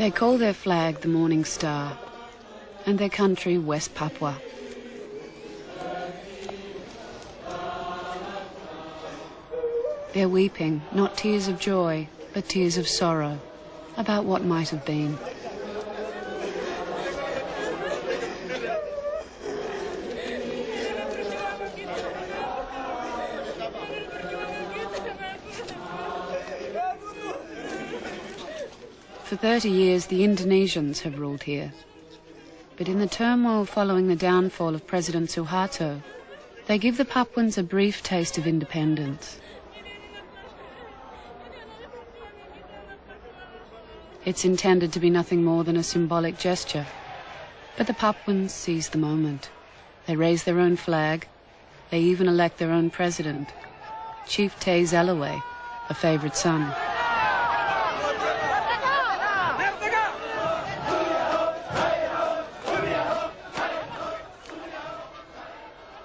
They call their flag the Morning Star, and their country West Papua. They're weeping, not tears of joy, but tears of sorrow, about what might have been. For 30 years, the Indonesians have ruled here. But in the turmoil following the downfall of President Suharto, they give the Papuans a brief taste of independence. It's intended to be nothing more than a symbolic gesture, but the Papuans seize the moment. They raise their own flag. They even elect their own president, Chief Te Zalaway, a favorite son.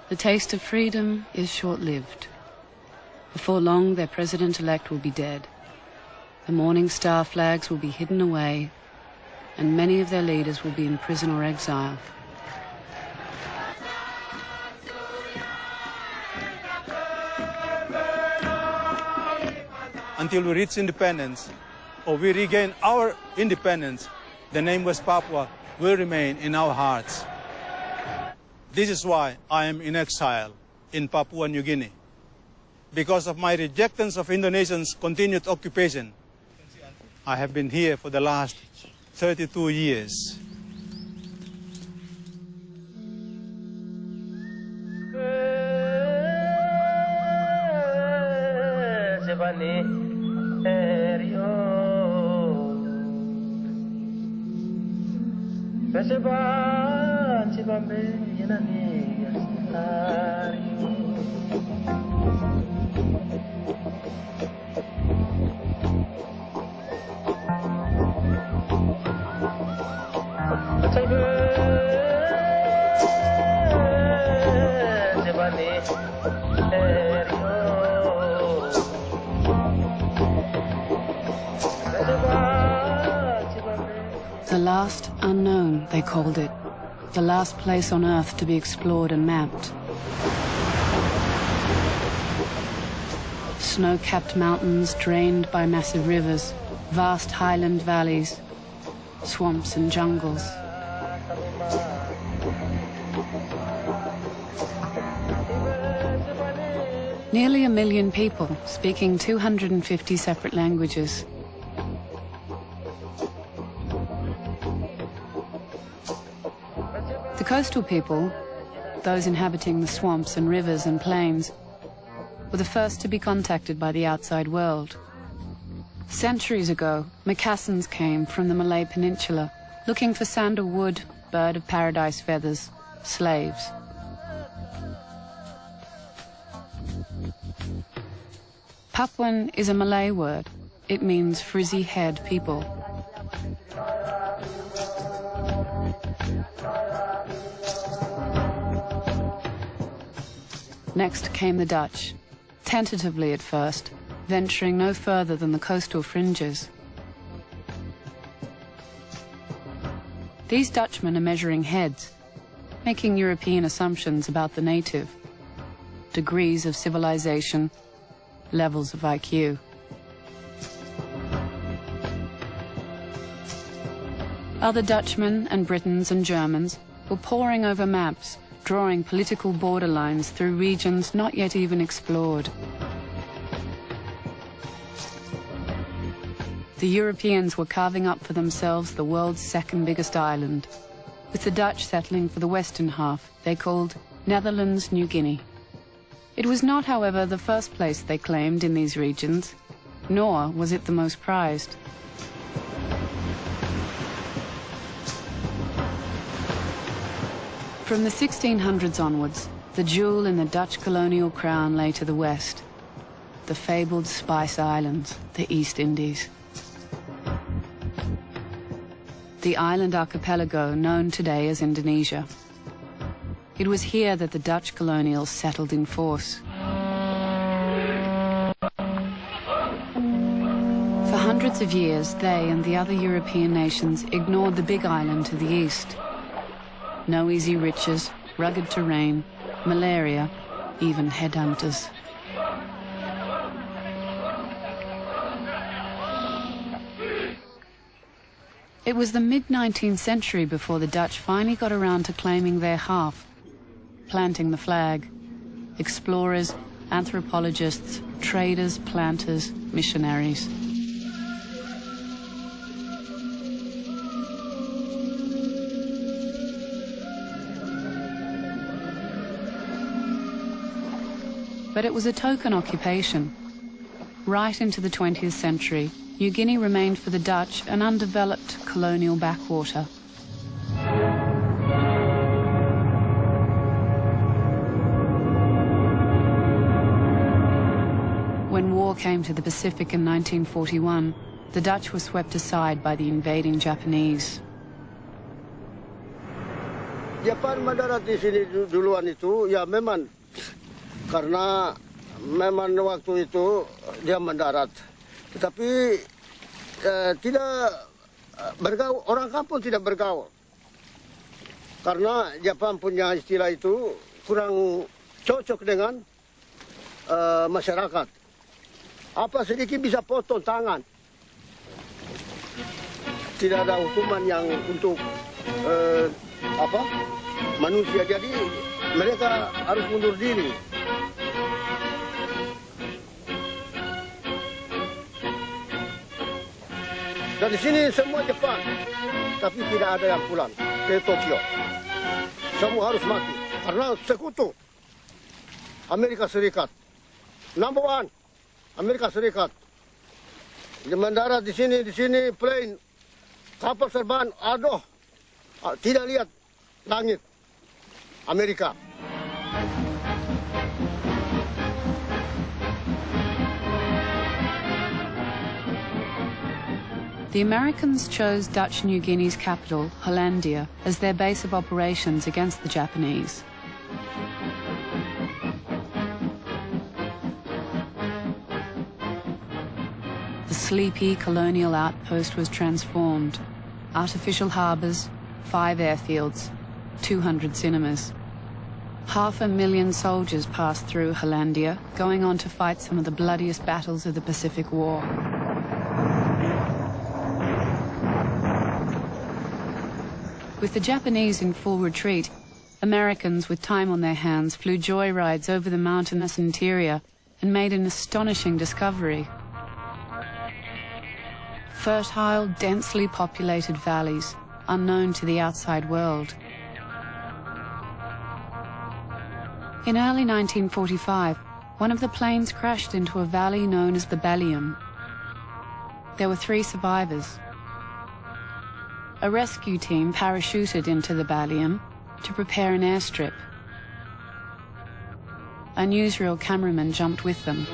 The taste of freedom is short-lived. Before long, their president-elect will be dead. The Morning Star flags will be hidden away, and many of their leaders will be in prison or exile. Until we reach independence, or we regain our independence, the name West Papua will remain in our hearts. This is why I am in exile in Papua New Guinea. Because of my rejection of Indonesians' continued occupation, I have been here for the last 32 years. The last unknown, they called it. The last place on Earth to be explored and mapped. Snow-capped mountains drained by massive rivers, vast highland valleys, swamps and jungles. Nearly 1 million people speaking 250 separate languages. The coastal people, those inhabiting the swamps and rivers and plains, were the first to be contacted by the outside world. Centuries ago, moccasins came from the Malay Peninsula, looking for sandalwood, bird of paradise feathers, slaves. Papuan is a Malay word. It means frizzy-haired people. Next came the Dutch, tentatively at first, venturing no further than the coastal fringes. These Dutchmen are measuring heads, making European assumptions about the native, degrees of civilization, levels of IQ. Other Dutchmen and Britons and Germans were poring over maps, drawing political borderlines through regions not yet even explored. The Europeans were carving up for themselves the world's second biggest island, with the Dutch settling for the western half they called Netherlands New Guinea. It was not, however, the first place they claimed in these regions, nor was it the most prized. From the 1600s onwards, the jewel in the Dutch colonial crown lay to the west, the fabled Spice Islands, the East Indies. The island archipelago known today as Indonesia. It was here that the Dutch colonials settled in force. For hundreds of years, they and the other European nations ignored the big island to the east. No easy riches, rugged terrain, malaria, even headhunters. It was the mid-19th century before the Dutch finally got around to claiming their half, planting the flag. Explorers, anthropologists, traders, planters, missionaries. But it was a token occupation. Right into the 20th century, New Guinea remained for the Dutch an undeveloped colonial backwater. When war came to the Pacific in 1941, the Dutch were swept aside by the invading Japanese. Japan mendarat di sini duluan itu, ya memang karena memang waktu itu dia mendarat. Tetapi tidak bergaul, orang kampung tidak bergaul. Karena Jepang punya istilah itu kurang cocok dengan masyarakat. Apa sedikit bisa potong tangan. Tidak ada hukuman yang untuk manusia. Jadi mereka harus mundur diri. Dan di sini semua Jepang, tapi tidak ada yang pulang ke Tokyo. Semua harus mati karena sekutu Amerika Serikat. Number one, Amerika Serikat. Dia mendarat di sini plane, kapal terbang, aduh, tidak lihat langit Amerika. The Americans chose Dutch New Guinea's capital, Hollandia, as their base of operations against the Japanese. The sleepy colonial outpost was transformed. Artificial harbours, 5 airfields, 200 cinemas. 500,000 soldiers passed through Hollandia, going on to fight some of the bloodiest battles of the Pacific War. With the Japanese in full retreat, Americans with time on their hands flew joyrides over the mountainous interior and made an astonishing discovery. Fertile, densely populated valleys, unknown to the outside world. In early 1945, one of the planes crashed into a valley known as the Baliem. There were 3 survivors. A rescue team parachuted into the Baliem to prepare an airstrip. A newsreel cameraman jumped with them.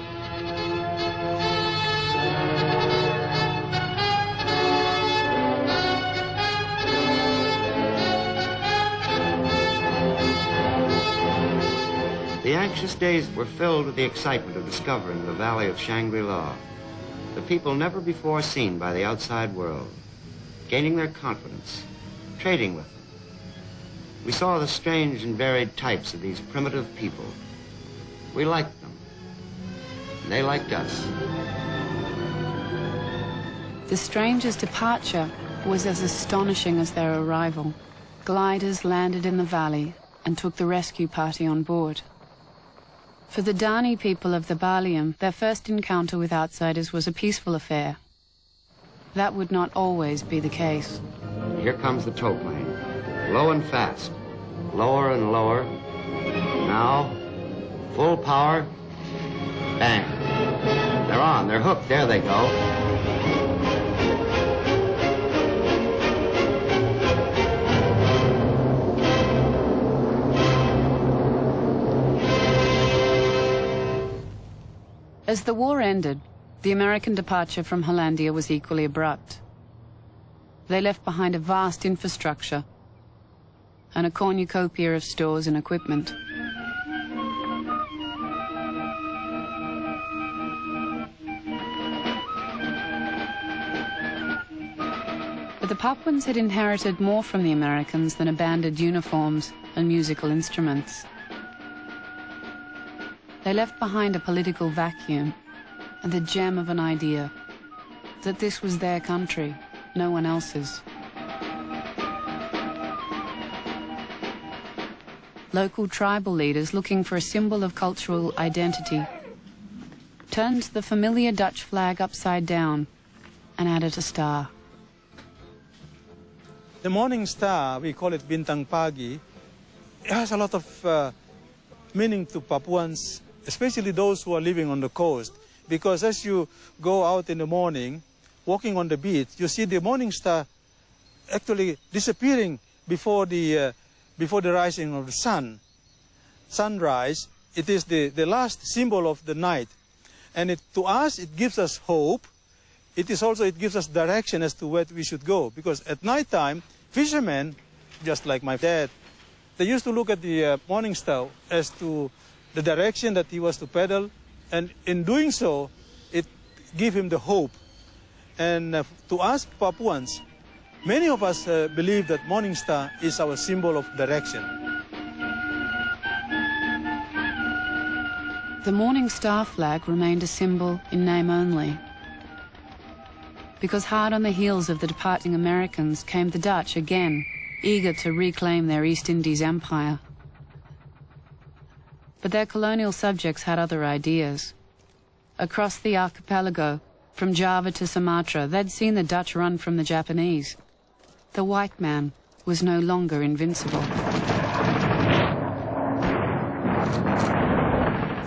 The anxious days were filled with the excitement of discovering the Valley of Shangri-La, the people never before seen by the outside world, gaining their confidence, trading with them. We saw the strange and varied types of these primitive people. We liked them, and they liked us. The strangers' departure was as astonishing as their arrival. Gliders landed in the valley and took the rescue party on board. For the Dani people of the Baliem, their first encounter with outsiders was a peaceful affair. That would not always be the case. Here comes the tow plane, low and fast, lower and lower. Now, full power, bang. They're on, they're hooked, there they go. As the war ended, the American departure from Hollandia was equally abrupt. They left behind a vast infrastructure and a cornucopia of stores and equipment. But the Papuans had inherited more from the Americans than abandoned uniforms and musical instruments. They left behind a political vacuum and the gem of an idea that this was their country, no one else's. Local tribal leaders, looking for a symbol of cultural identity, turned the familiar Dutch flag upside down and added a star. The Morning Star, we call it Bintang Pagi, it has a lot of meaning to Papuans, especially those who are living on the coast. Because as you go out in the morning, walking on the beach, you see the Morning Star actually disappearing before the rising of the sun. Sunrise, it is the last symbol of the night. And to us, it gives us hope. It gives us direction as to where we should go. Because at night time, fishermen, just like my dad, they used to look at the Morning Star as to the direction that he was to paddle. And in doing so, it gave him the hope. And to us Papuans, many of us believe that Morning Star is our symbol of direction. The Morning Star flag remained a symbol in name only. Because hard on the heels of the departing Americans came the Dutch again, eager to reclaim their East Indies empire. But their colonial subjects had other ideas. Across the archipelago, from Java to Sumatra, they'd seen the Dutch run from the Japanese. The white man was no longer invincible.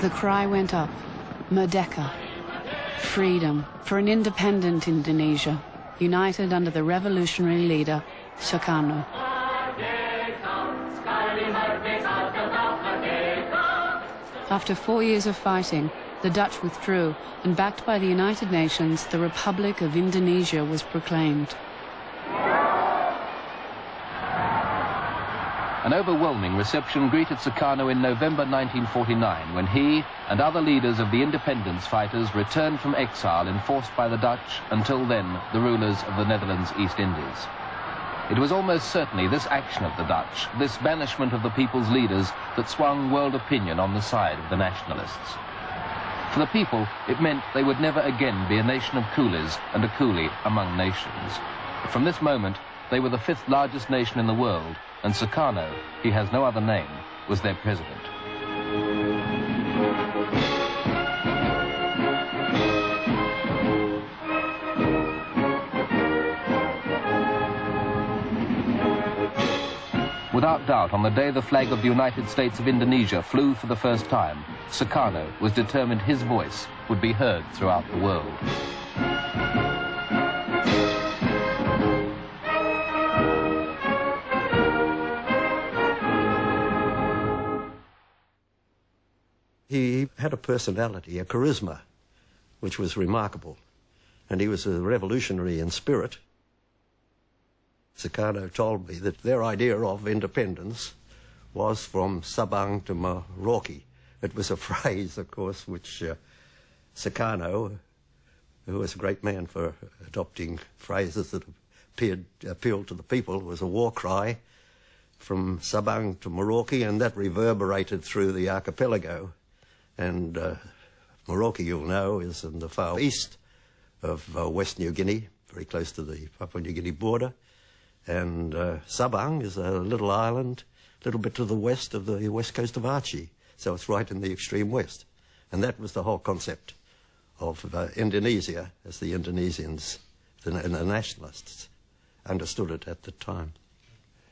The cry went up, Merdeka, freedom for an independent Indonesia, united under the revolutionary leader, Sukarno. After 4 years of fighting, the Dutch withdrew, and backed by the United Nations, the Republic of Indonesia was proclaimed. An overwhelming reception greeted Sukarno in November 1949, when he and other leaders of the independence fighters returned from exile enforced by the Dutch, until then the rulers of the Netherlands East Indies. It was almost certainly this action of the Dutch, this banishment of the people's leaders, that swung world opinion on the side of the nationalists. For the people, it meant they would never again be a nation of coolies and a coolie among nations. But from this moment, they were the 5th largest nation in the world, and Sukarno, he has no other name, was their president. Without doubt, on the day the flag of the United States of Indonesia flew for the first time, Sukarno was determined his voice would be heard throughout the world. He had a personality, a charisma, which was remarkable, and he was a revolutionary in spirit. Sukarno told me that their idea of independence was from Sabang to Merauke. It was a phrase, of course, which Sukarno, who was a great man for adopting phrases that appealed to the people, was a war cry from Sabang to Merauke, and that reverberated through the archipelago. And Merauke, you'll know, is in the far east of West New Guinea, very close to the Papua New Guinea border. And Sabang is a little island, a little bit to the west of the west coast of Aceh. So it's right in the extreme west. And that was the whole concept of Indonesia, as the Indonesians, the nationalists, understood it at the time.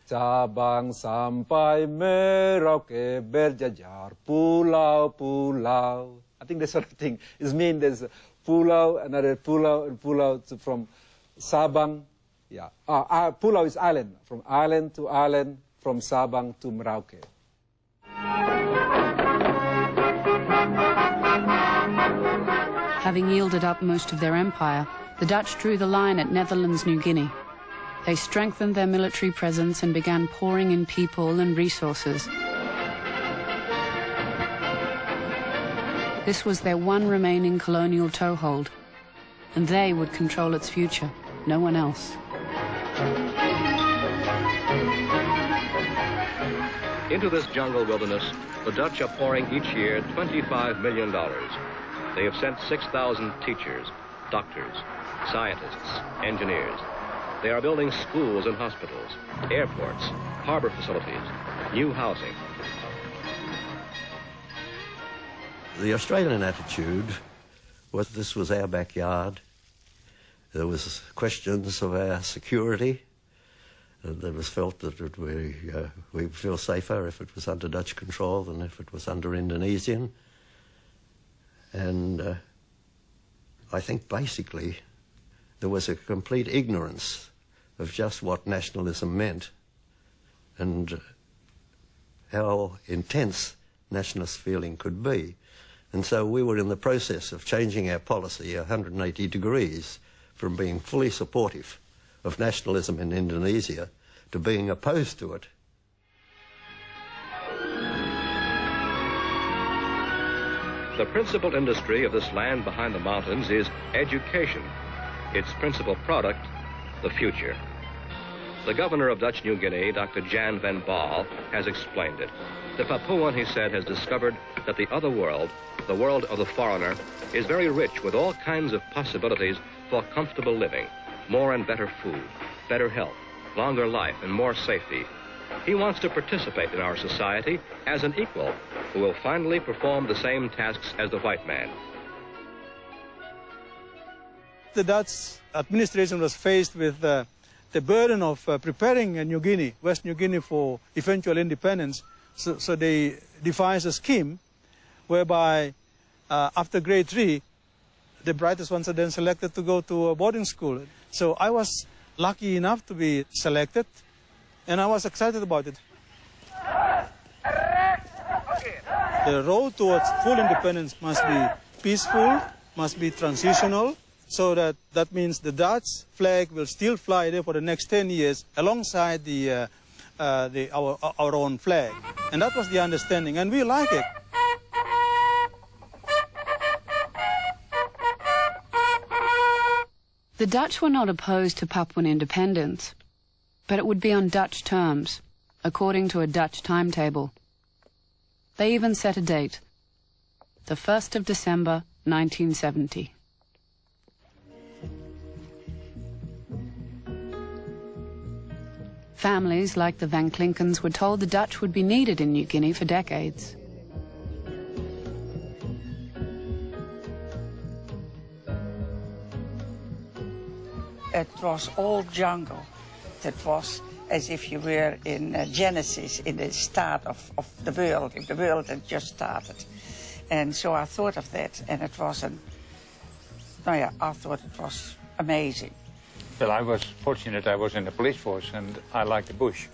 Sabang sampai Merauke berjajar pulau-pulau. I think that sort of thing is mean. There's pulau, another pulau, and pulau from Sabang. Yeah, pulau is island, from island to island, from Sabang to Merauke. Having yielded up most of their empire, the Dutch drew the line at Netherlands, New Guinea. They strengthened their military presence and began pouring in people and resources. This was their one remaining colonial toehold, and they would control its future, no one else. Into this jungle wilderness, the Dutch are pouring each year $25 million. They have sent 6,000 teachers, doctors, scientists, engineers. They are building schools and hospitals, airports, harbor facilities, new housing. The Australian attitude was this was our backyard. There was questions of our security. It was felt that we'd feel safer if it was under Dutch control than if it was under Indonesian. And I think basically there was a complete ignorance of just what nationalism meant and how intense nationalist feeling could be. And so we were in the process of changing our policy 180 degrees from being fully supportive of nationalism in Indonesia to being opposed to it. The principal industry of this land behind the mountains is education. Its principal product, the future. The governor of Dutch New Guinea, Dr. Jan van Baal, has explained it. The Papuan, he said, has discovered that the other world, the world of the foreigner, is very rich with all kinds of possibilities for comfortable living, more and better food, better health, longer life, and more safety. He wants to participate in our society as an equal who will finally perform the same tasks as the white man. The Dutch administration was faced with the burden of preparing New Guinea, West New Guinea, for eventual independence. So they devised a scheme whereby after grade 3, the brightest ones are then selected to go to a boarding school. So I was lucky enough to be selected, and I was excited about it. The road towards full independence must be peaceful, must be transitional, so that means the Dutch flag will still fly there for the next 10 years alongside our own flag. And that was the understanding, and we like it. The Dutch were not opposed to Papuan independence, but it would be on Dutch terms, according to a Dutch timetable. They even set a date, the 1st of December, 1970. Families like the Van Klinkens were told the Dutch would be needed in New Guinea for decades. It was all jungle. It was as if you were in Genesis, in the start of the world, if the world had just started. And so I thought of that, and it was I thought it was amazing. Well, I was fortunate I was in the police force and I liked the bush.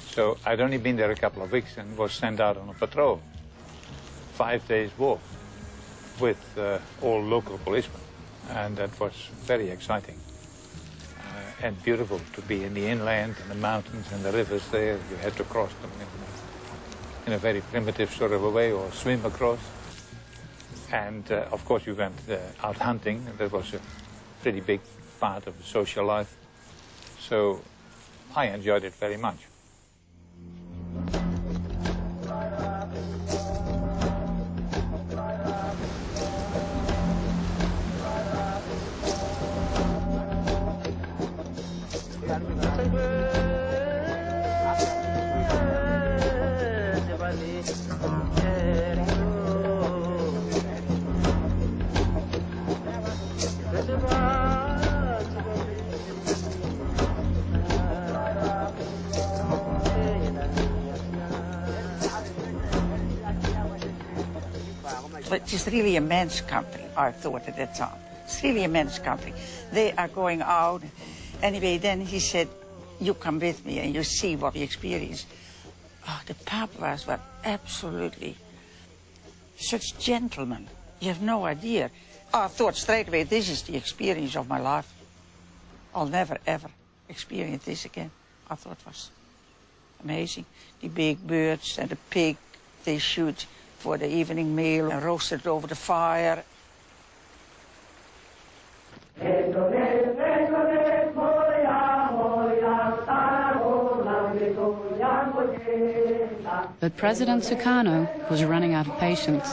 So I'd only been there a couple of weeks and was sent out on a patrol. 5 days walk with all local policemen. And that was very exciting. And beautiful to be in the inland and the mountains and the rivers there. You had to cross them in a very primitive sort of a way or swim across. And of course we went out hunting, and that was a pretty big part of the social life. So I enjoyed it very much. It is really a men's country, I thought at that time. It's really a men's country. They are going out. Anyway, then he said, you come with me and you see what we experience. Oh, the Papuans were absolutely such gentlemen. You have no idea. I thought straight away, this is the experience of my life. I'll never, ever experience this again. I thought it was amazing. The big birds and the pig they shoot for the evening meal and roast it over the fire. But President Sukarno was running out of patience.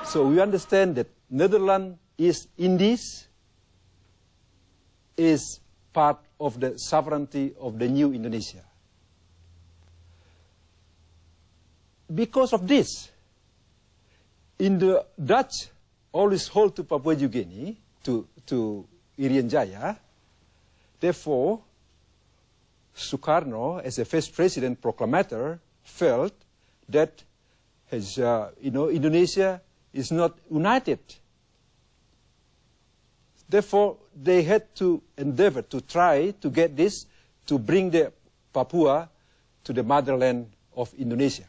So we understand that Netherlands East Indies is part of the sovereignty of the new Indonesia. Because of this, in the Dutch always hold to Papua New Guinea, to Irian Jaya. Therefore, Sukarno, as a first president proclamator, felt that his, Indonesia is not united. Therefore, they had to endeavor to try to get this, to bring the Papua to the motherland of Indonesia.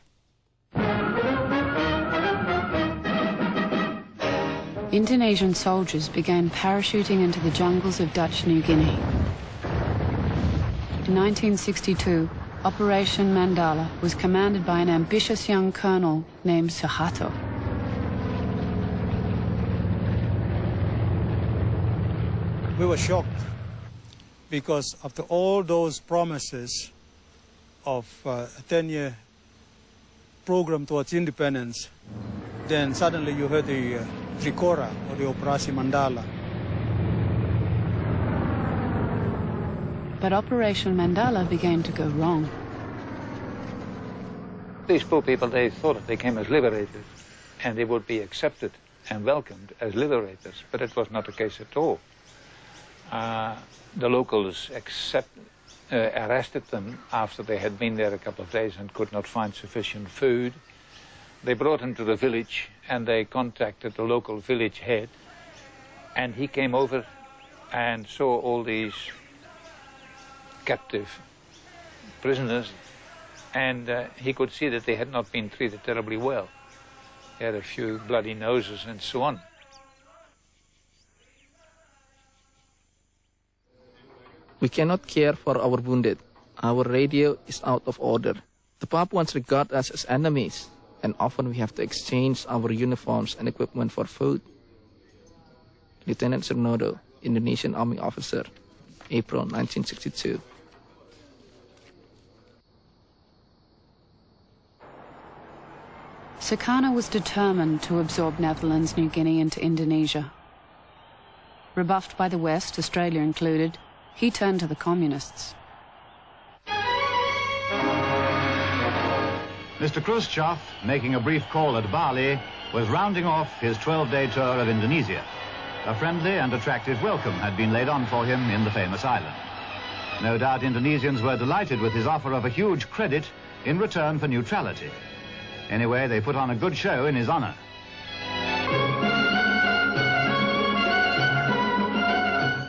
Indonesian soldiers began parachuting into the jungles of Dutch New Guinea. In 1962, Operation Mandala was commanded by an ambitious young colonel named Suharto. We were shocked because after all those promises of a 10-year program towards independence, then suddenly you heard the Trikora, or the Operasi Mandala. But Operation Mandala began to go wrong. These poor people, they thought they came as liberators, and they would be accepted and welcomed as liberators, but it was not the case at all. The locals arrested them after they had been there a couple of days and could not find sufficient food. They brought him to the village, and they contacted the local village head, and he came over and saw all these captive prisoners, and he could see that they had not been treated terribly well. They had a few bloody noses and so on. We cannot care for our wounded. Our radio is out of order. The Papuans regard us as enemies, and often we have to exchange our uniforms and equipment for food. Lieutenant Surnodo, Indonesian Army officer, April 1962. Sukarno was determined to absorb Netherlands New Guinea into Indonesia. Rebuffed by the West, Australia included, he turned to the communists. Mr. Khrushchev, making a brief call at Bali, was rounding off his 12-day tour of Indonesia. A friendly and attractive welcome had been laid on for him in the famous island. No doubt Indonesians were delighted with his offer of a huge credit in return for neutrality. Anyway, they put on a good show in his honor.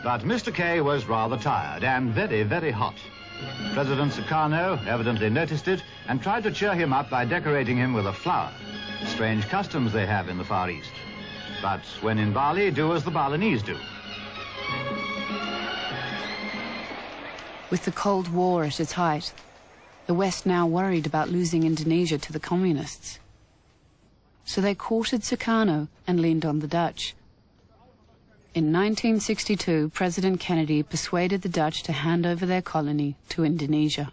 But Mr. K was rather tired and very, very hot. President Sukarno evidently noticed it and tried to cheer him up by decorating him with a flower. Strange customs they have in the Far East. But when in Bali, do as the Balinese do. With the Cold War at its height, the West now worried about losing Indonesia to the communists. So they courted Sukarno and leaned on the Dutch. In 1962, President Kennedy persuaded the Dutch to hand over their colony to Indonesia.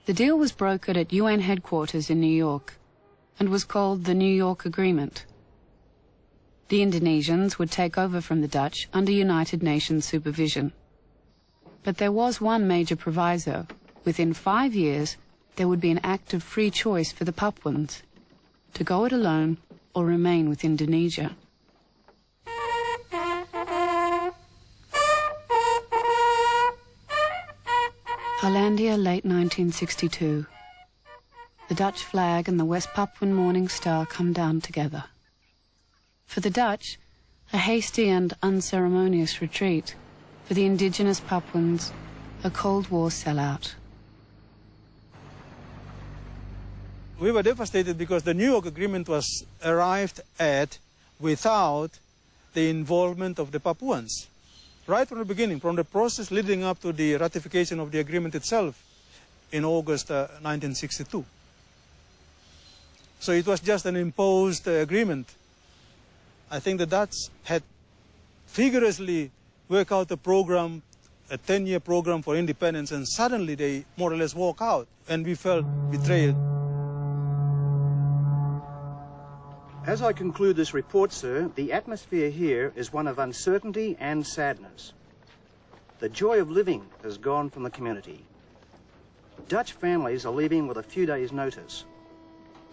The deal was brokered at UN headquarters in New York and was called the New York Agreement. The Indonesians would take over from the Dutch under United Nations supervision. But there was one major proviso. Within 5 years, there would be an act of free choice for the Papuans, to go it alone or remain with Indonesia. Hollandia, late 1962. The Dutch flag and the West Papuan Morning Star come down together. For the Dutch, a hasty and unceremonious retreat. For the indigenous Papuans, a Cold War sellout. We were devastated because the New York Agreement was arrived at without the involvement of the Papuans. Right from the beginning, from the process leading up to the ratification of the agreement itself in August 1962. So it was just an imposed agreement. I think the Dutch had vigorously worked out a program, a 10-year program for independence, and suddenly they more or less walk out, and we felt betrayed. As I conclude this report, sir, the atmosphere here is one of uncertainty and sadness. The joy of living has gone from the community. Dutch families are leaving with a few days' notice.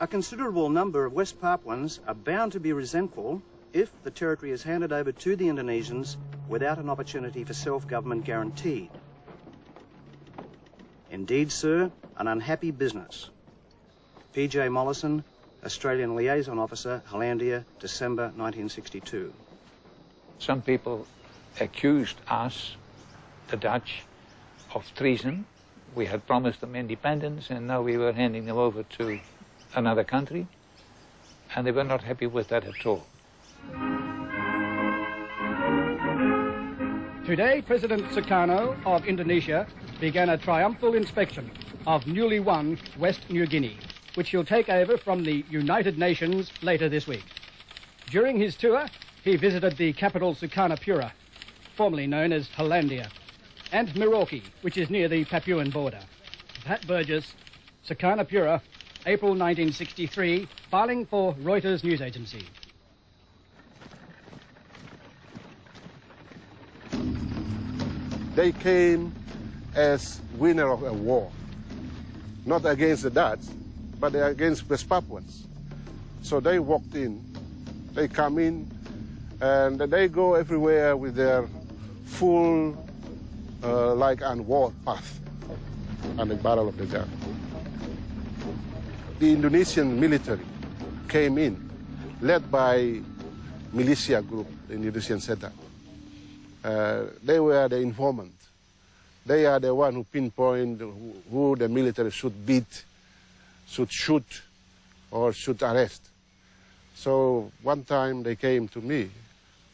A considerable number of West Papuans are bound to be resentful if the territory is handed over to the Indonesians without an opportunity for self-government guaranteed. Indeed, sir, an unhappy business. P.J. Mollison, Australian Liaison Officer, Hollandia, December 1962. Some people accused us, the Dutch, of treason. We had promised them independence and now we were handing them over to another country, and they were not happy with that at all. Today, President Sukarno of Indonesia began a triumphal inspection of newly won West New Guinea, which he'll take over from the United Nations later this week. During his tour, he visited the capital Sukarnapura, formerly known as Hollandia, and Merauke, which is near the Papuan border. Pat Burgess, Sukarnapura, April 1963, filing for Reuters news agency. They came as winner of a war, not against the Dutch, but against West Papuans. So they walked in, they come in, and they go everywhere with their full, like a war path and the Battle of the Gun. The Indonesian military came in, led by militia group, the Indonesian setup. They were the informant. They are the one who pinpoint who the military should beat, should shoot, or should arrest. So one time they came to me.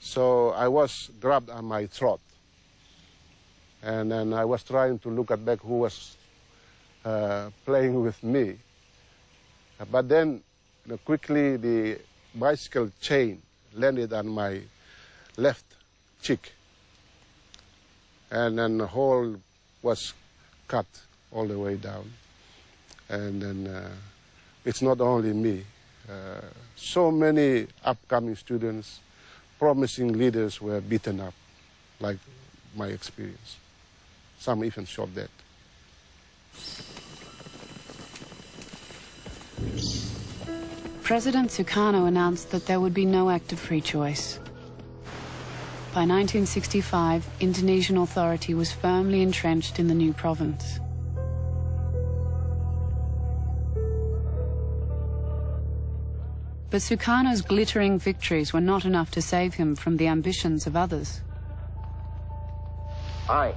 So I was grabbed on my throat. And then I was trying to look at back who was playing with me. But then quickly the bicycle chain landed on my left cheek. And then the hole was cut all the way down. And then it's not only me. So many upcoming students, promising leaders were beaten up, like my experience. Some even shot dead. President Sukarno announced that there would be no act of free choice. By 1965, Indonesian authority was firmly entrenched in the new province. But Sukarno's glittering victories were not enough to save him from the ambitions of others. I,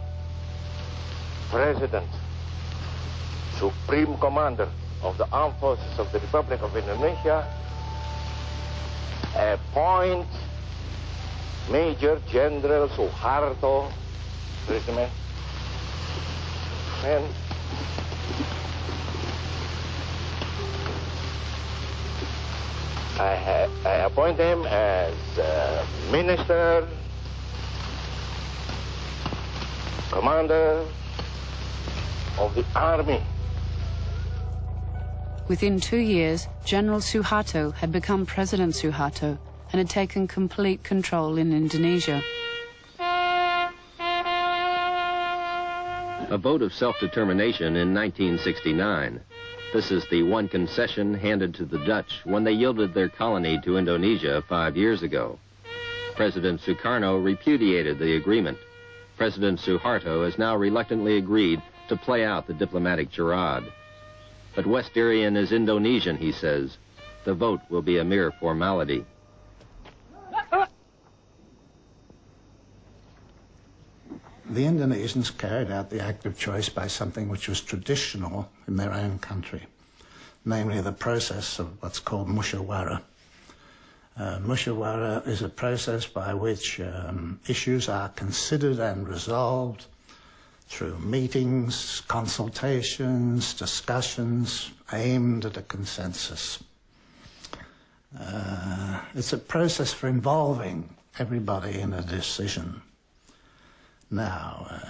President, Supreme Commander of the Armed Forces of the Republic of Indonesia, appoint Major General Suharto, and I appoint him as Minister, Commander of the Army. Within 2 years, General Suharto had become President Suharto and had taken complete control in Indonesia. A vote of self-determination in 1969. This is the one concession handed to the Dutch when they yielded their colony to Indonesia 5 years ago. President Sukarno repudiated the agreement. President Suharto has now reluctantly agreed to play out the diplomatic charade. But West Irian is Indonesian, he says. The vote will be a mere formality. The Indonesians carried out the act of choice by something which was traditional in their own country, namely the process of what's called musyawarah. Musyawarah is a process by which issues are considered and resolved through meetings, consultations, discussions aimed at a consensus. It's a process for involving everybody in a decision. Now,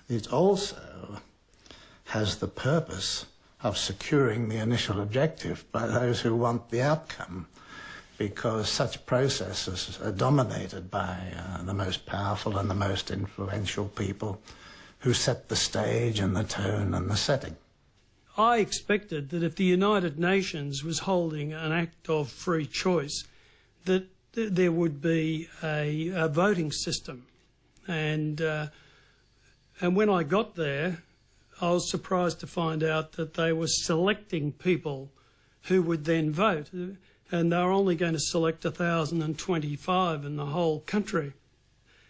it also has the purpose of securing the initial objective by those who want the outcome, because such processes are dominated by the most powerful and the most influential people who set the stage and the tone and the setting. I expected that if the United Nations was holding an act of free choice, that there would be a voting system. And when I got there, I was surprised to find out that they were selecting people who would then vote. And they were only going to select 1,025 in the whole country.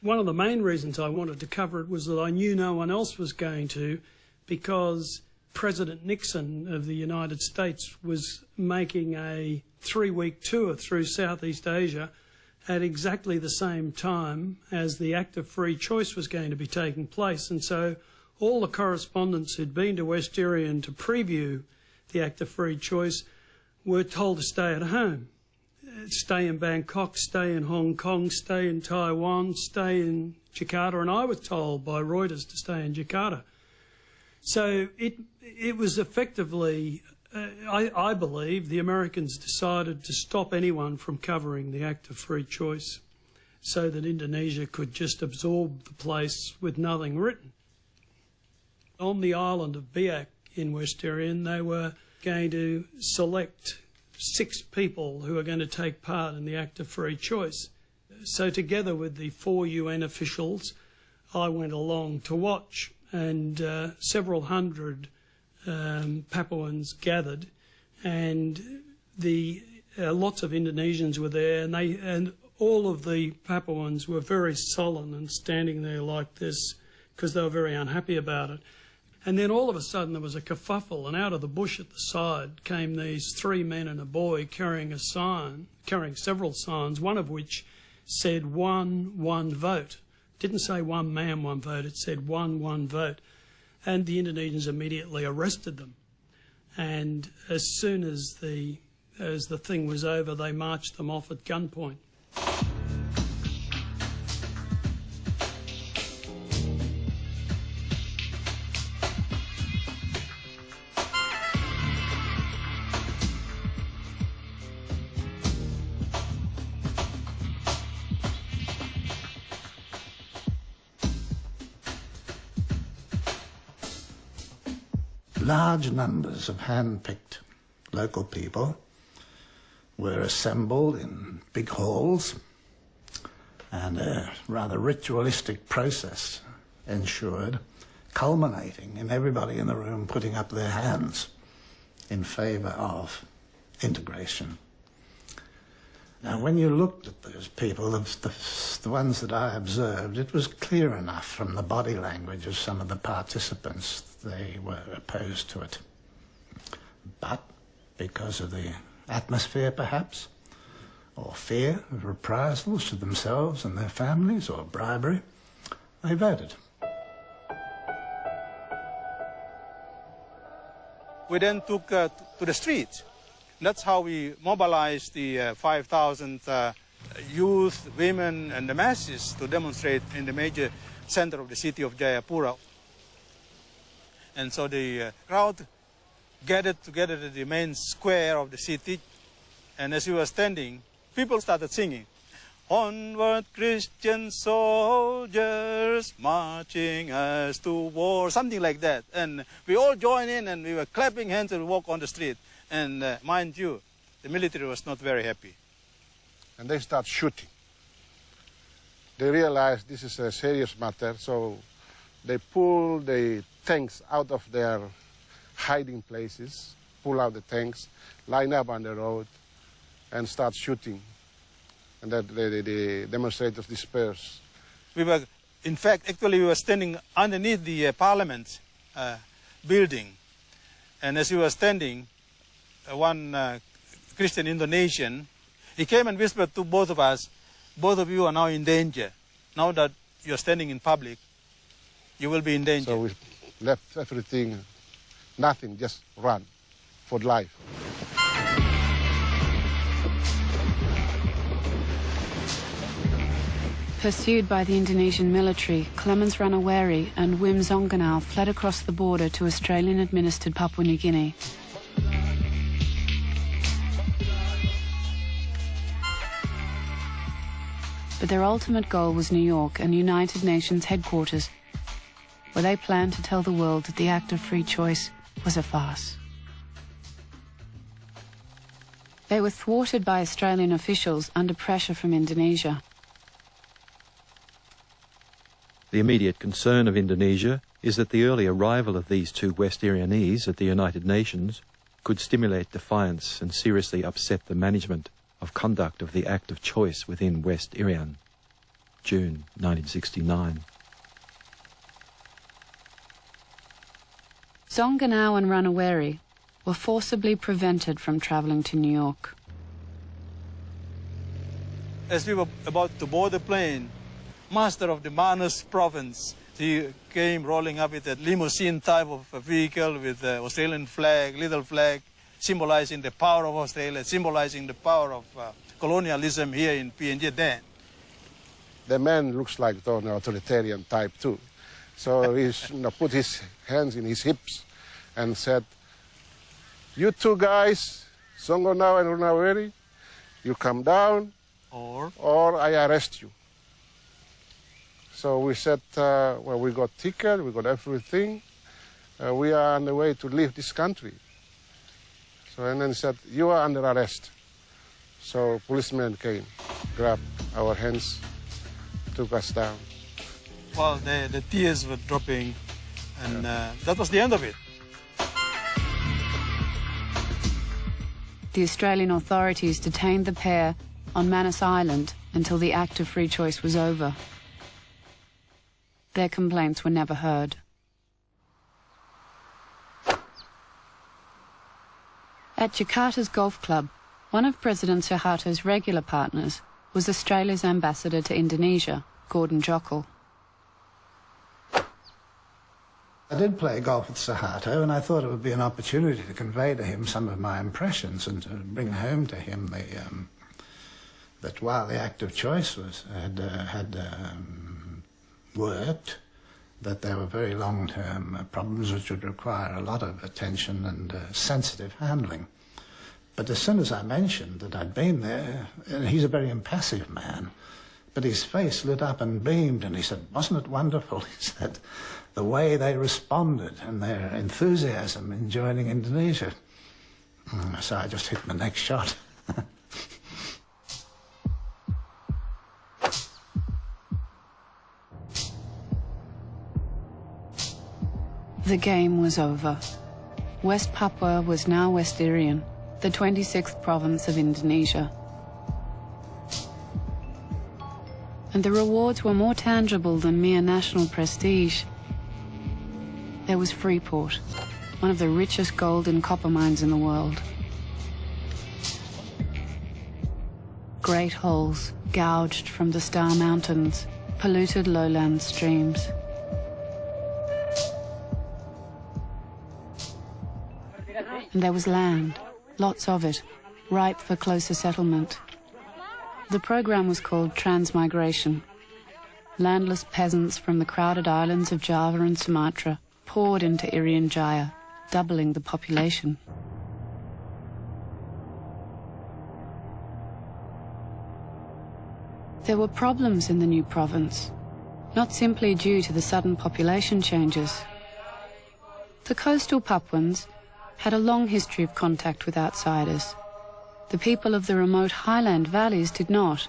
One of the main reasons I wanted to cover it was that I knew no one else was going to, because President Nixon of the United States was making a 3-week tour through Southeast Asia at exactly the same time as the Act of Free Choice was going to be taking place. And so all the correspondents who'd been to West Irian to preview the Act of Free Choice were told to stay at home. Stay in Bangkok, stay in Hong Kong, stay in Taiwan, stay in Jakarta, and I was told by Reuters to stay in Jakarta. So it was effectively, I believe, the Americans decided to stop anyone from covering the Act of Free Choice so that Indonesia could just absorb the place with nothing written. On the island of Biak in West Irian, they were going to select 6 people who are going to take part in the Act of Free Choice. So together with the 4 UN officials, I went along to watch, and several hundred Papuans gathered, and lots of Indonesians were there, and all of the Papuans were very sullen and standing there like this because they were very unhappy about it. And then all of a sudden there was a kerfuffle, and out of the bush at the side came these 3 men and a boy carrying a sign, carrying several signs, one of which said one vote. It didn't say one man, one vote, it said one vote. And the Indonesians immediately arrested them. And as soon as the thing was over, they marched them off at gunpoint. Large numbers of hand-picked local people were assembled in big halls, and a rather ritualistic process ensured, culminating in everybody in the room putting up their hands in favour of integration. Now, when you looked at those people, the ones that I observed, it was clear enough from the body language of some of the participants they were opposed to it. But because of the atmosphere, perhaps, or fear of reprisals to themselves and their families, or bribery, they voted. We then took to the streets. That's how we mobilized the 5,000 youth, women, and the masses to demonstrate in the major center of the city of Jayapura. And so the crowd gathered together at the main square of the city, and as we were standing, people started singing, "Onward, Christian soldiers, marching us to war," something like that. And we all joined in, and we were clapping hands and walk on the street. And mind you, the military was not very happy. And they start shooting. They realized this is a serious matter, so they pull the tanks out of their hiding places, pull out the tanks, line up on the road, and start shooting. And that the demonstrators dispersed. We were, in fact, actually we were standing underneath the parliament building. And as we were standing, one Christian Indonesian, he came and whispered to both of us, "Both of you are now in danger. Now that you're standing in public, you will be in danger." So we left everything, nothing, just run for life. Pursued by the Indonesian military, Clemens Ranaweri and Wim Zonganau fled across the border to Australian-administered Papua New Guinea. But their ultimate goal was New York and United Nations headquarters, where they planned to tell the world that the act of free choice was a farce. They were thwarted by Australian officials under pressure from Indonesia. The immediate concern of Indonesia is that the early arrival of these two West Irianese at the United Nations could stimulate defiance and seriously upset the management of conduct of the act of choice within West Irian. June 1969. Zonganau and Ranaweri were forcibly prevented from travelling to New York. As we were about to board the plane, master of the Manus province, he came rolling up with a limousine type of a vehicle with the Australian flag, little flag, symbolizing the power of Australia, symbolizing the power of colonialism here in PNG then. The man looks like an authoritarian type too. So he put his hands in his hips and said, "You two guys, Zonganau and Ranaweri, you come down or I arrest you." So we said, well, we got ticket, we got everything. We are on the way to leave this country. So, and then he said, "You are under arrest." So policemen came, grabbed our hands, took us down. Well, the tears were dropping, and that was the end of it. The Australian authorities detained the pair on Manus Island until the act of free choice was over. Their complaints were never heard. At Jakarta's golf club, one of President Suharto's regular partners was Australia's ambassador to Indonesia, Gordon Jokl. I did play golf with Suharto, and I thought it would be an opportunity to convey to him some of my impressions and to bring home to him that while the act of choice had worked, that there were very long-term problems which would require a lot of attention and sensitive handling. But as soon as I mentioned that I'd been there, and he's a very impassive man, but his face lit up and beamed, and he said, "Wasn't it wonderful?" He said, "the way they responded and their enthusiasm in joining Indonesia." So I just hit my next shot. The game was over. West Papua was now West Irian, the 26th province of Indonesia. And the rewards were more tangible than mere national prestige. There was Freeport, one of the richest gold and copper mines in the world. Great holes gouged from the Star Mountains, polluted lowland streams. And there was land, lots of it, ripe for closer settlement. The program was called Transmigration. Landless peasants from the crowded islands of Java and Sumatra poured into Irian Jaya, doubling the population. There were problems in the new province, not simply due to the sudden population changes. The coastal Papuans had a long history of contact with outsiders. The people of the remote highland valleys did not,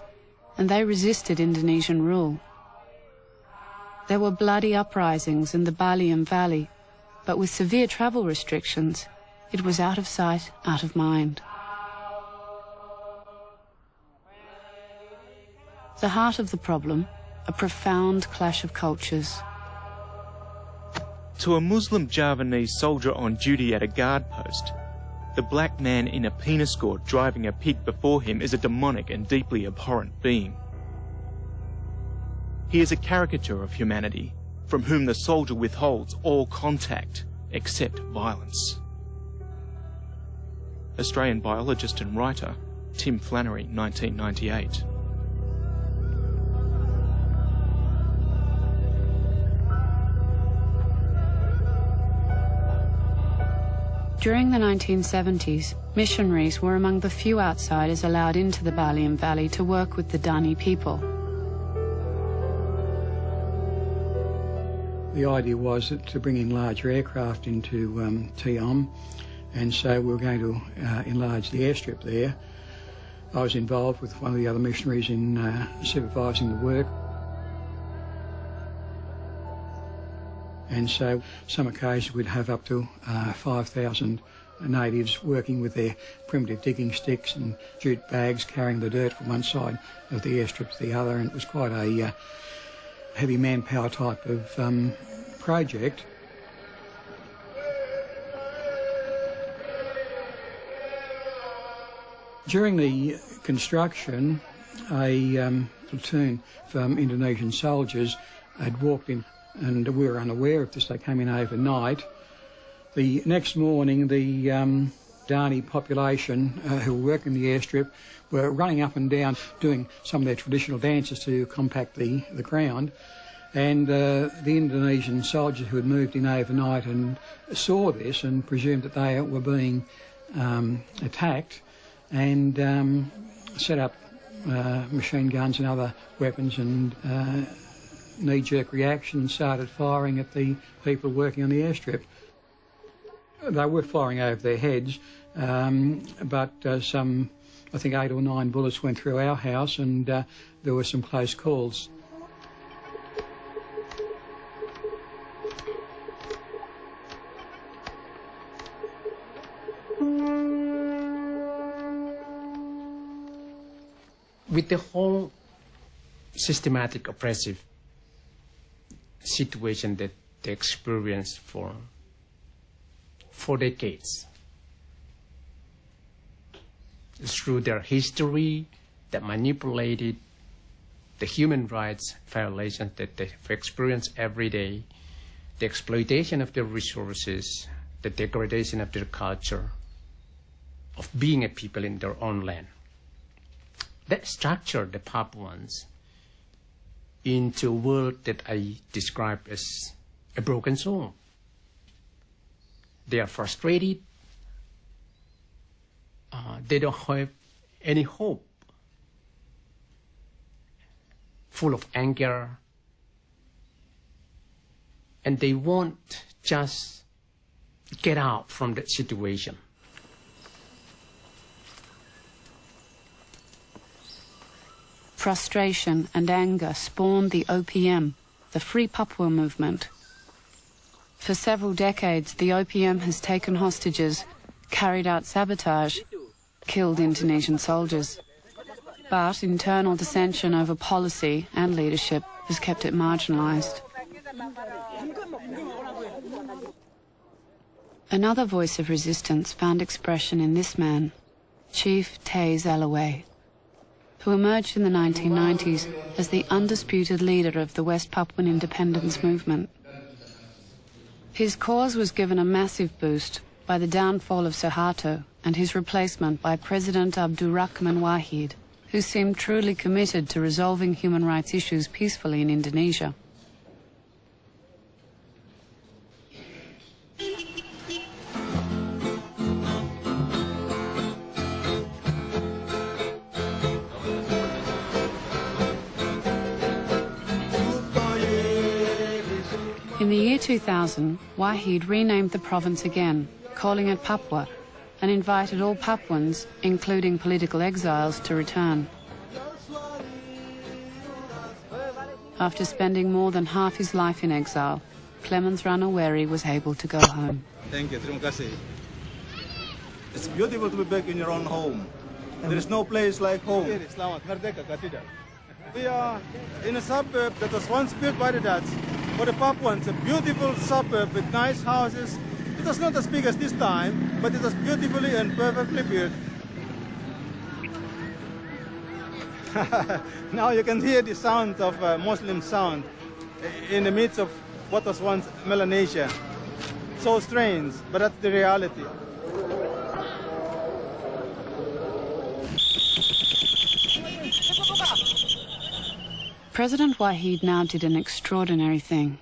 and they resisted Indonesian rule. There were bloody uprisings in the Baliam Valley, but with severe travel restrictions, it was out of sight, out of mind. The heart of the problem, a profound clash of cultures. To a Muslim Javanese soldier on duty at a guard post, the black man in a penis gourd driving a pig before him is a demonic and deeply abhorrent being. He is a caricature of humanity, from whom the soldier withholds all contact except violence. Australian biologist and writer Tim Flannery, 1998. During the 1970s, missionaries were among the few outsiders allowed into the Baliem Valley to work with the Dani people. The idea was to bring in larger aircraft into Tiom, and so we were going to enlarge the airstrip there. I was involved with one of the other missionaries in supervising the work. And so some occasions we'd have up to 5,000 natives working with their primitive digging sticks and jute bags, carrying the dirt from one side of the airstrip to the other, and it was quite a heavy manpower type of project. During the construction, a platoon from Indonesian soldiers had walked in, and we were unaware of this. They came in overnight. The next morning, the Dani population who were working the airstrip were running up and down doing some of their traditional dances to compact the ground. And the Indonesian soldiers who had moved in overnight and saw this and presumed that they were being attacked, and set up machine guns and other weapons, and knee-jerk reaction, and started firing at the people working on the airstrip. They were firing over their heads, but some, I think 8 or 9 bullets went through our house, and there were some close calls. With the whole systematic oppressive situation that they experienced for 4 decades, through their history that manipulated the human rights violations that they've experienced every day, the exploitation of their resources, the degradation of their culture, of being a people in their own land. That structured the Papuans into a world that I describe as a broken soul. They are frustrated. They don't have any hope. Full of anger. And they won't just get out from that situation. Frustration and anger spawned the OPM, the Free Papua movement. For several decades, the OPM has taken hostages, carried out sabotage, killed Indonesian soldiers. But internal dissension over policy and leadership has kept it marginalized. Another voice of resistance found expression in this man, Chief Taze Allaway, who emerged in the 1990s as the undisputed leader of the West Papuan independence movement. His cause was given a massive boost by the downfall of Suharto and his replacement by President Abdurrahman Wahid, who seemed truly committed to resolving human rights issues peacefully in Indonesia. In the year 2000, Wahid renamed the province again, calling it Papua, and invited all Papuans, including political exiles, to return. After spending more than half his life in exile, Clemens Ranaweri was able to go home. Thank you, terima kasih. It's beautiful to be back in your own home. There is no place like home. We are in a suburb that was once built by the Dutch. For the Papuans, a beautiful suburb with nice houses. It was not as big as this time, but it was beautifully and perfectly built. Now you can hear the sound of Muslim sound in the midst of what was once Melanesia. So strange, but that's the reality. President Wahid now did an extraordinary thing.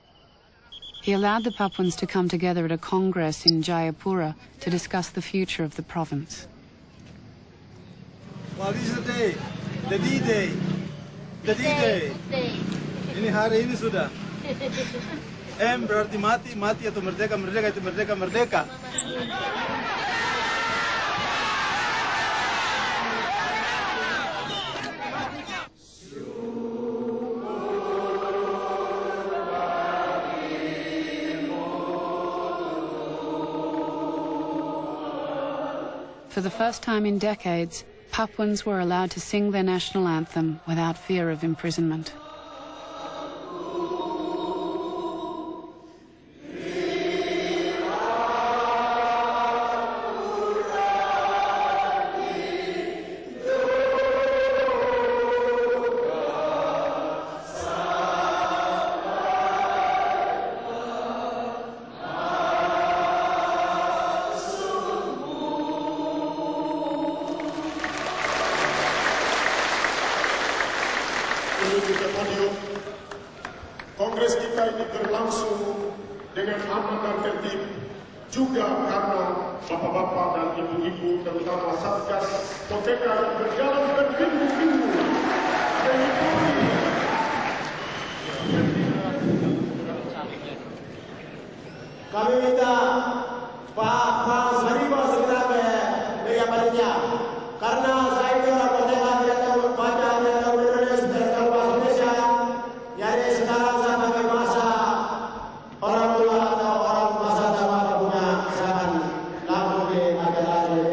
He allowed the Papuans to come together at a congress in Jayapura to discuss the future of the province. Well, this is the day, the D-Day, the D-Day. Ini hari ini sudah. M berarti mati, mati atau merdeka, merdeka itu merdeka, merdeka. For the first time in decades, Papuans were allowed to sing their national anthem without fear of imprisonment. Kongres kita ini berlangsung dengan aman dan tertib, juga karena bapak-bapak dan ibu-ibu, terutama Satgas Koteka yang berjalan berminggu-minggu mengikuti. Kami minta Pak Sarima segera ke meja panitia, karena saya ini orang Koteka tidak tahu baca, tidak tahu menulis, tidak tahu bahasa Indonesia. Jadi sekarang saya pakai bahasa orang tua atau orang bahasa Jawa punya kesalahan lalu di acara ini.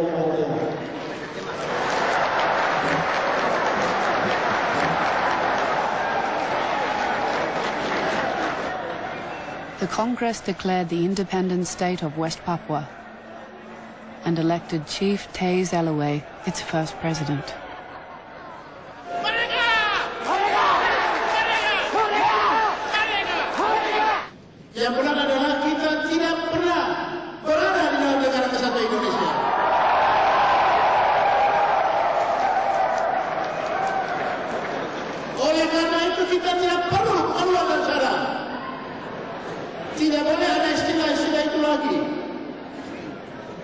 The Congress declared the independent state of West Papua and elected Chief Taze Elaway its first president. Yang benar adalah kita tidak pernah berada di dalam negara kesatuan Indonesia. Oleh karena itu kita tidak perlu keluar dari sana. Tidak boleh ada istilah-istilah itu lagi.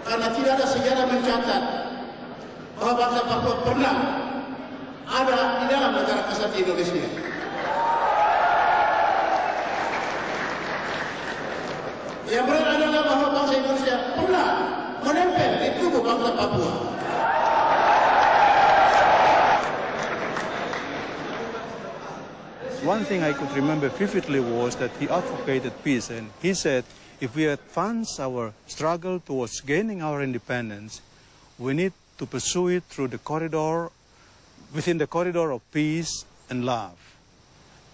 Karena tidak ada sejarah mencatat bahwa bangsa Papua pernah ada di dalam negara kesatuan Indonesia. Yang benar adalah bahwa bangsa Indonesia pernah menempel di tubuh bangsa Papua. One thing I could remember vividly was that he advocated peace, and he said, if we advance our struggle towards gaining our independence, we need to pursue it through the corridor, within the corridor of peace and love.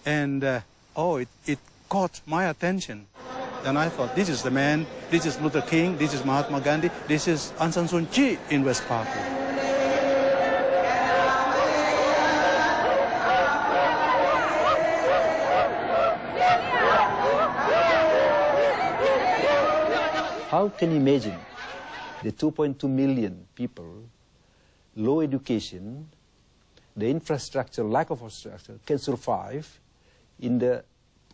And it caught my attention. And I thought, this is the man, this is Luther King, this is Mahatma Gandhi, this is Aung San Suu Kyi in West Papua. How can you imagine the 2.2 million people, low education, the infrastructure, lack of infrastructure, can survive in the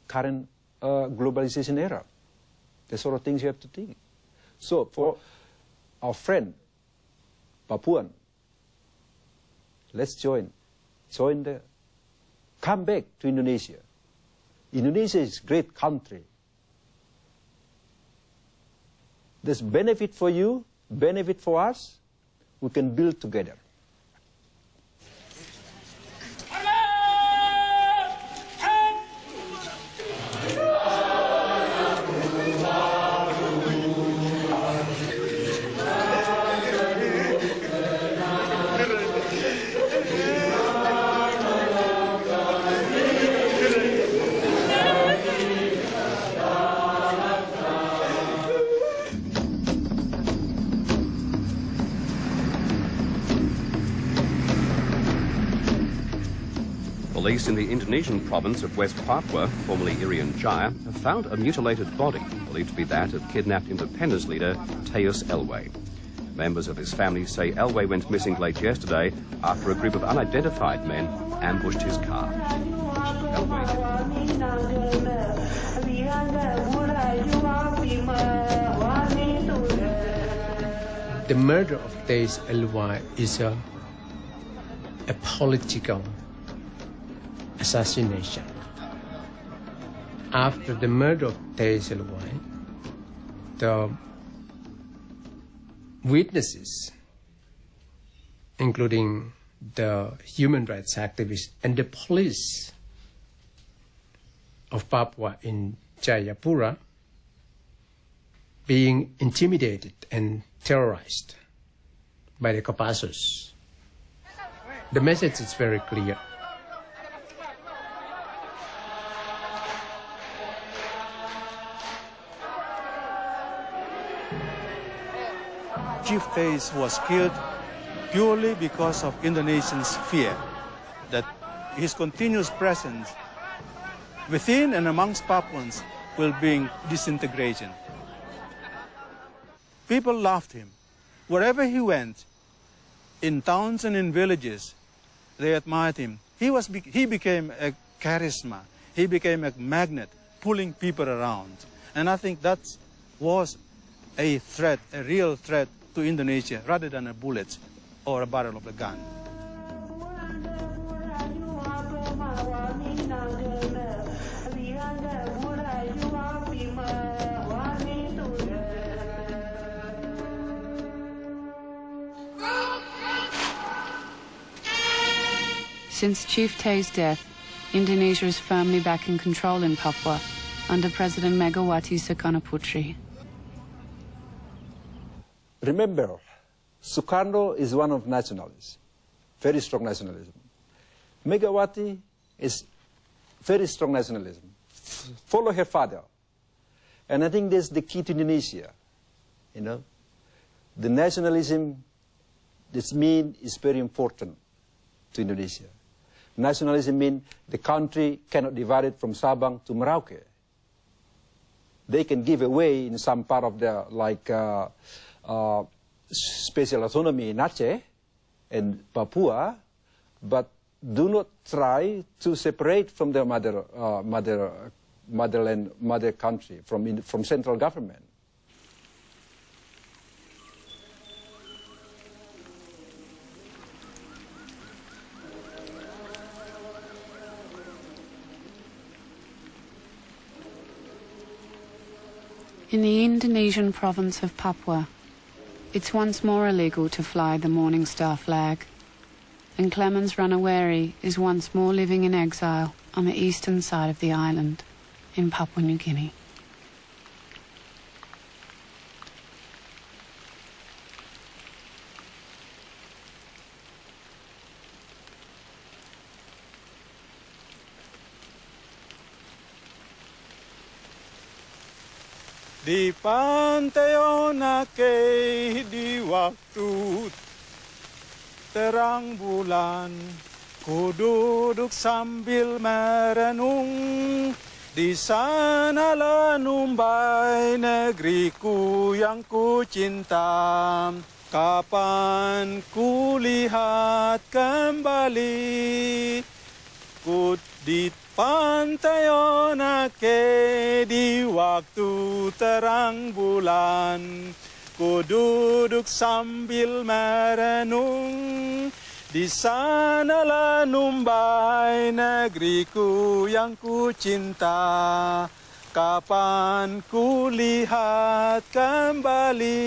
current globalization era? The sort of things you have to think. So for our friend, Papuan, let's come back to Indonesia. Indonesia is a great country. There's benefit for you, benefit for us, we can build together. Police in the Indonesian province of West Papua, formerly Irian Jaya, have found a mutilated body, believed to be that of kidnapped independence leader Taze Elaway. Members of his family say Elaway went missing late yesterday after a group of unidentified men ambushed his car. The murder of Teis Elwai is a political assassination. After the murder of Teis Elwai, the witnesses, including the human rights activists and the police of Papua in Jayapura, being intimidated and terrorized by the Kopassus. The message is very clear. Chief Teis was killed purely because of Indonesians' fear that his continuous presence within and amongst Papuans will bring disintegration. People loved him. Wherever he went, in towns and in villages, they admired him. He became a charisma. He became a magnet, pulling people around. And I think that was a threat, a real threat to Indonesia, rather than a bullet or a barrel of a gun. Since Chief Te's death, Indonesia is firmly back in control in Papua under President Megawati Soekarno-Putri. Remember, Sukarno is one of nationalists, very strong nationalism. Megawati is very strong nationalism. Follow her father. And I think that's the key to Indonesia. You know, the nationalism, this mean is very important to Indonesia. Nationalism means the country cannot divide it from Sabang to Merauke. They can give away in some part of their, like, special autonomy in Aceh and Papua, but do not try to separate from their mother country, from central government. In the Indonesian province of Papua, it's once more illegal to fly the Morning Star flag, and Clemens Ranaweri is once more living in exile on the eastern side of the island in Papua New Guinea. Di pantai Onake di waktu terang bulan, ku duduk sambil merenung. Di sanalah numbai negeriku yang ku cinta. Kapan ku lihat kembali, ku di pantai Onake di waktu terang bulan, ku duduk sambil merenung. Di sanalah numbai negeriku yang ku cinta. Kapan ku lihat kembali.